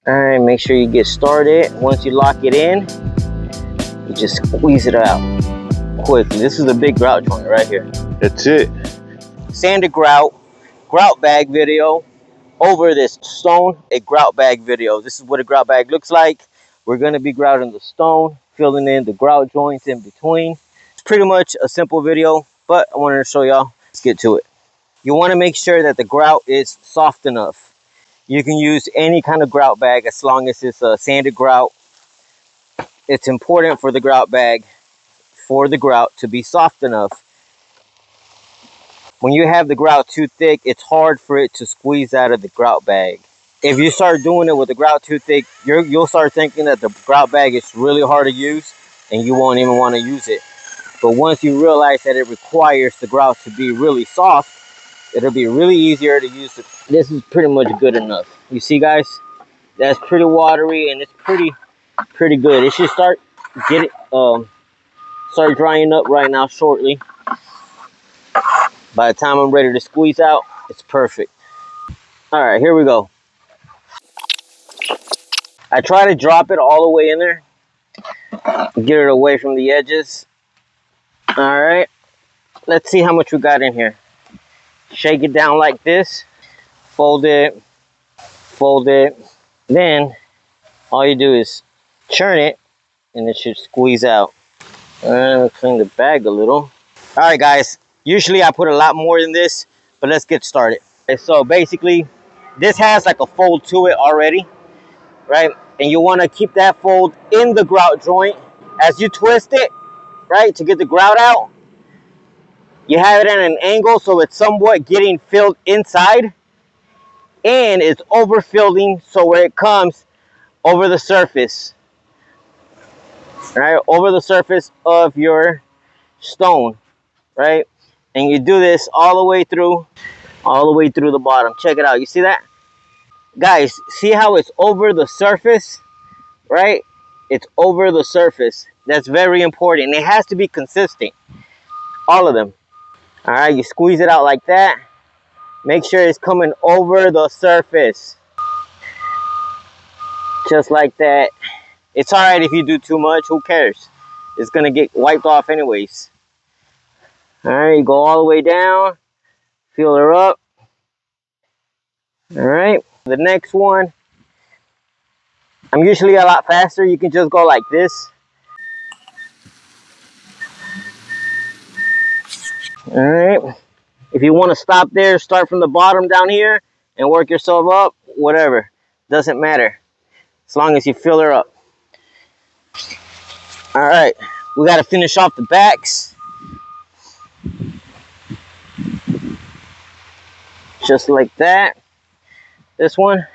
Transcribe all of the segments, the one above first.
All right, make sure you get started. Once you lock it in, you just squeeze it out quickly. This is a big grout joint right here. That's it. Sanded grout bag video over this stone, a grout bag video. This is what a grout bag looks like. We're gonna be grouting the stone, filling in the grout joints in between. It's pretty much a simple video, but I wanted to show y'all. Let's get to it. You wanna make sure that the grout is soft enough. You can use any kind of grout bag as long as it's a sanded grout. It's important for the grout bag, for the grout to be soft enough. When you have the grout too thick, it's hard for it to squeeze out of the grout bag. If you start doing it with the grout too thick, you'll start thinking that the grout bag is really hard to use and you won't even want to use it. But once you realize that it requires the grout to be really soft, it'll be really easier to use it. This is pretty much good enough. You see, guys, that's pretty watery and it's pretty good. It should start drying up right now shortly. By the time I'm ready to squeeze out, it's perfect. All right, here we go. I try to drop it all the way in there, get it away from the edges. All right, let's see how much we got in here. Shake it down like this, fold it. Then all you do is churn it and it should squeeze out. And clean the bag a little. All right, guys, usually I put a lot more than this, but let's get started. Okay, so basically, this has like a fold to it already, right? And you want to keep that fold in the grout joint. As you twist it, right, to get the grout out, you have it at an angle so it's somewhat getting filled inside and it's overfilling so where it comes over the surface, right, over the surface of your stone, right? And you do this all the way through the bottom. Check it out. You see that? Guys, see how it's over the surface, right? It's over the surface. That's very important. And it has to be consistent. All of them. All right, you squeeze it out like that. Make sure it's coming over the surface. Just like that. It's all right if you do too much. Who cares? It's going to get wiped off anyways. All right, you go all the way down. Fill her up. All right, the next one. I'm usually a lot faster. You can just go like this. All right. If you want to stop there, start from the bottom down here and work yourself up, whatever. Doesn't matter. As long as you fill her up. All right. We got to finish off the backs. Just like that. This one.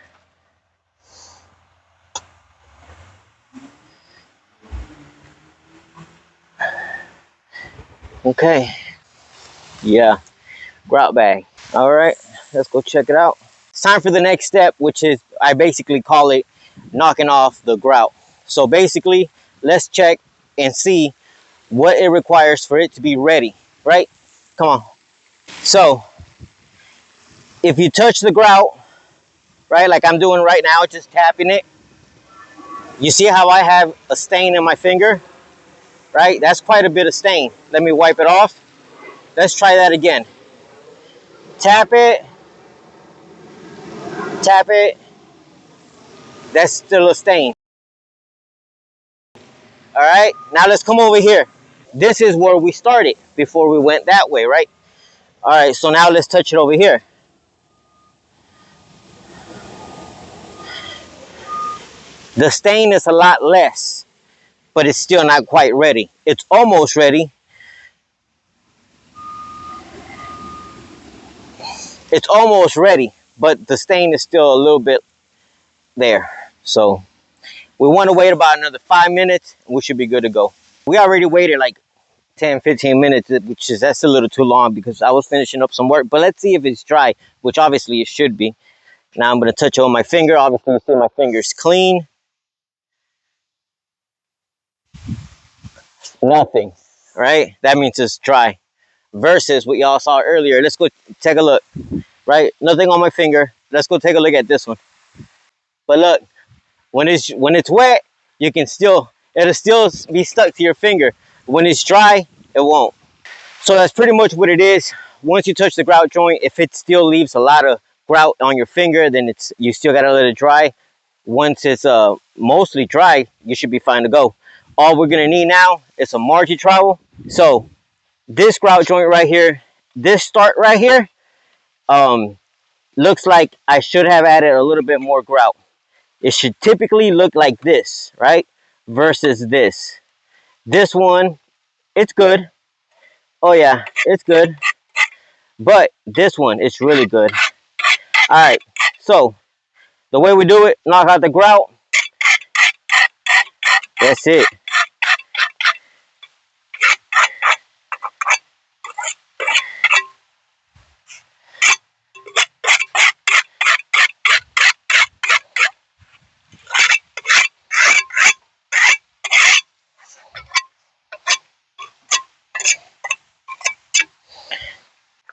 Okay. Yeah. Grout bag. All right. Let's go check it out. It's time for the next step, which is, I basically call it knocking off the grout. So basically, let's check and see what it requires for it to be ready, right? Come on. So, if you touch the grout, right, like I'm doing right now, just tapping it, you see how I have a stain in my finger, right? That's quite a bit of stain. Let me wipe it off. Let's try that again. Tap it. Tap it. That's still a stain. All right, now let's come over here. This is where we started before we went that way, right? All right, so now let's touch it over here. The stain is a lot less, but it's still not quite ready. It's almost ready. It's almost ready, but the stain is still a little bit there. So we want to wait about another 5 minutes and we should be good to go. We already waited like 10-15 minutes, that's a little too long because I was finishing up some work. But let's see if it's dry, which obviously it should be. Now I'm going to touch it on my finger. Obviously you see my finger's clean. Nothing, right? That means it's dry. Versus what y'all saw earlier. Let's go take a look, right? Nothing on my finger. Let's go take a look at this one. But look, When it's wet, you can it'll still be stuck to your finger. When it's dry, it won't. So that's pretty much what it is. Once you touch the grout joint, if it still leaves a lot of grout on your finger, then you still gotta let it dry. Once it's mostly dry, you should be fine to go. All we're gonna need now is a margie trowel. So this grout joint right here, this start right here, looks like I should have added a little bit more grout. It should typically look like this, right? Versus this. This one, it's good. Oh yeah, it's good. But this one, it's really good. All right, so the way we do it, knock out the grout. That's it.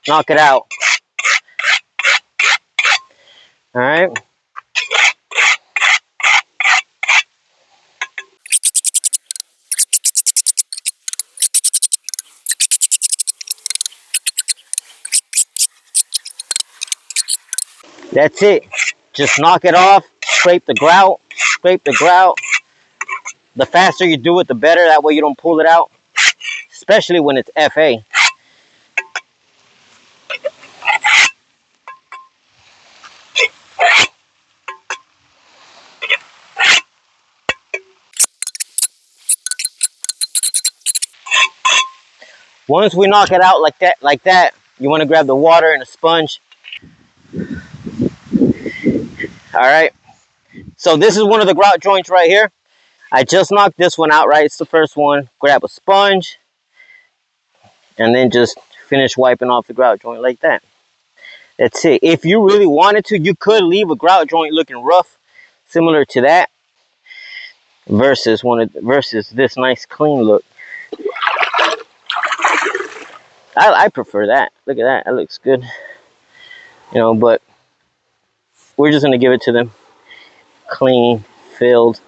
Knock it out. All right. That's it. Just knock it off. Scrape the grout. Scrape the grout. The faster you do it, the better. That way you don't pull it out. Especially when it's FA. Once we knock it out like that, you want to grab the water and a sponge. All right. So this is one of the grout joints right here. I just knocked this one out, right? It's the first one. Grab a sponge and then just finish wiping off the grout joint like that. That's it. If you really wanted to, you could leave a grout joint looking rough, similar to that, versus this nice clean look. I prefer that. Look at that. That looks good. You know, but we're just gonna give it to them clean, filled.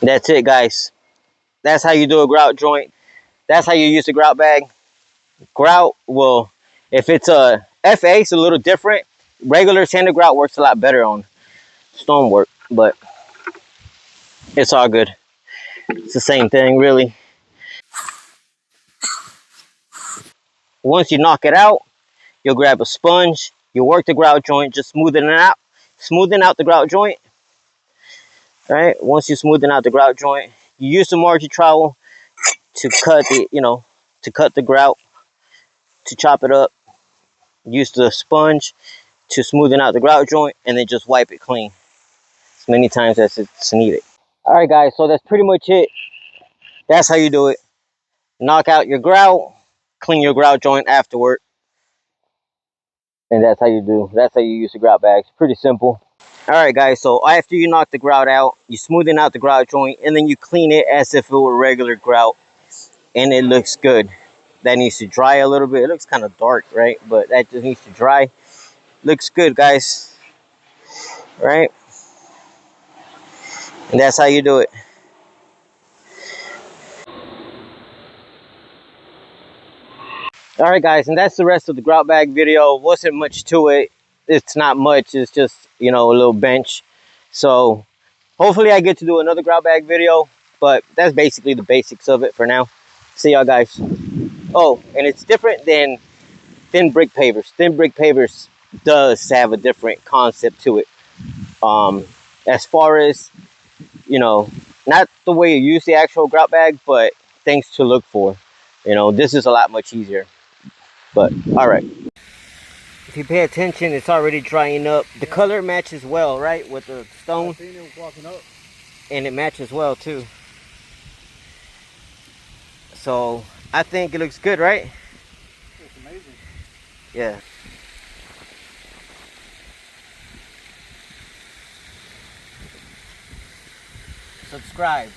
That's it, guys. That's how you do a grout joint. That's how you use a grout bag. Grout will, if it's a FA, it's a little different. Regular sanded grout works a lot better on stonework, but it's all good. It's the same thing, really. Once you knock it out, you'll grab a sponge. You work the grout joint, just smoothing out the grout joint. All right. Once you're smoothing out the grout joint, you use the margie trowel to cut the grout, to chop it up. Use the sponge to smoothen out the grout joint, and then just wipe it clean as many times as it's needed. All right, guys. So that's pretty much it. That's how you do it. Knock out your grout, clean your grout joint afterward, and that's how you use the grout bags. Pretty simple. All right, guys. So after you knock the grout out, you smoothen out the grout joint, and then you clean it as if it were regular grout, and it looks good. That needs to dry a little bit. It looks kind of dark, right? But that just needs to dry. Looks good, guys. Right? And that's how you do it. All right, guys, and that's the rest of the grout bag video. Wasn't much to it. It's not much. It's just, you know, a little bench. So hopefully I get to do another grout bag video, but that's basically the basics of it for now. See y'all, guys. Oh, and it's different than thin brick pavers. Thin brick pavers does have a different concept to it. As far as, you know, not the way you use the actual grout bag, but things to look for. You know, this is a lot much easier. But all right, if you pay attention, it's already drying up. The color matches well, right, with the stone. And it matches well too. So I think it looks good, right? It's amazing. Yeah. subscribe.